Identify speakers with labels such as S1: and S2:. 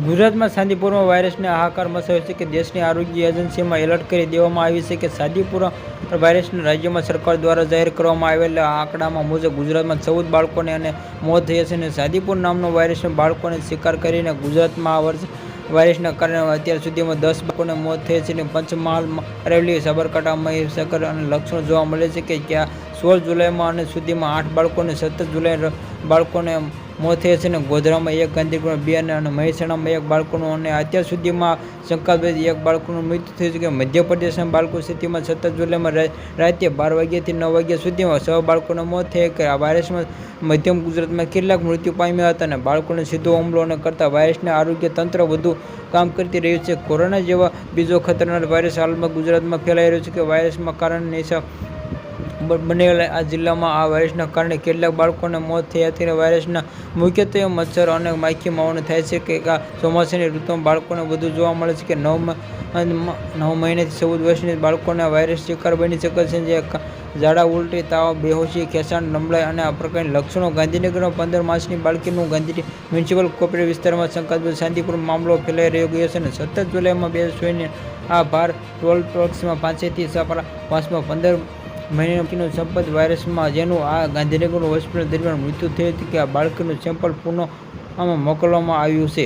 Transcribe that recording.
S1: ગુજરાતમાં શાંતિપુરમાં વાયરસને હાહાકાર મચાવ્યો છે કે દેશની આરોગ્ય એજન્સીમાં એલર્ટ કરી દેવામાં આવી છે કે શાંતિપુર વાયરસને રાજ્યમાં સરકાર દ્વારા જાહેર કરવામાં આવેલા આંકડામાં મુજબ ગુજરાતમાં 14 બાળકોને અને મોત થયા છે અને શાંતિપુર નામનો વાયરસના બાળકોને શિકાર કરીને ગુજરાતમાં આ વર્ષ વાયરસના કારણે અત્યાર સુધીમાં 10 બાળકોને મોત થઈ છે અને પંચમહાલ, અરવલ્લી, સાબરકાંઠા, મહીસાગર અને લક્ષણો જોવા મળે છે કે જ્યાં 16 જુલાઈમાં અને સુધીમાં 8 બાળકોને 17 જુલાઈ બાળકોને મોત થયા છે અને ગોધરામાં 1, ગાંધીનગરમાં 2 અને મહેસાણામાં 1 બાળકોનું અને અત્યાર સુધીમાં શંકાસ્પદ 1 બાળકોનું મૃત્યુ થયું છે કે મધ્યપ્રદેશના બાળકો સ્થિતિમાં 17 જુલાઈમાં રાતે 12 વાગ્યાથી 9 વાગ્યા સુધીમાં 6 બાળકોને મોત થયા કે આ વાયરસમાં મધ્યમ ગુજરાતમાં કેટલાક મૃત્યુ પામ્યા હતા અને બાળકોને સીધો હુમલો ન કરતા વાયરસના આરોગ્ય તંત્ર વધુ કામ કરતી રહ્યું છે. કોરોના જેવા બીજો ખતરનાક વાયરસ હાલમાં ગુજરાતમાં ફેલાઈ રહ્યો છે કે વાયરસના કારણે નિશા બનેલા આ જિલ્લામાં આ વાયરસના કારણે કેટલાક બાળકોને મોત થયા હતી. વાયરસના મુખ્યત્વે મચ્છર અને માખી માવાનો થાય છે કે આ ચોમાસાની ઋતુમાં બાળકોને વધુ જોવા મળે છે કે 9 મહિનાથી 14 વર્ષની બાળકોને આ વાયરસ શિકાર બની શકે છે જે ઝાડા, ઉલટી, તાવ, બેહોશી, ખેંચાણ, નબળાઈ અને આ પ્રકારની લક્ષણો. ગાંધીનગરમાં 15 માસની બાળકીનું ગાંધીનગર મ્યુનિસિપલ કોર્પોરેશન વિસ્તારમાં શંકાસ્પદ શાંતિપુર મામલો ફેલાઈ રહ્યો ગયો છે અને 17 જુલાઈમાં 2 સોયને આ ભાર ટોલ ટેક્સમાં 5 થી 5માં 15 મહિનાનું સંપર્ક વાયરસમાં જેનું આ ગાંધીનગર હોસ્પિટલ દરમિયાન મૃત્યુ થયું હતું કે આ બાળકીનું સેમ્પલ પુણેમાં મોકલવામાં આવ્યું છે.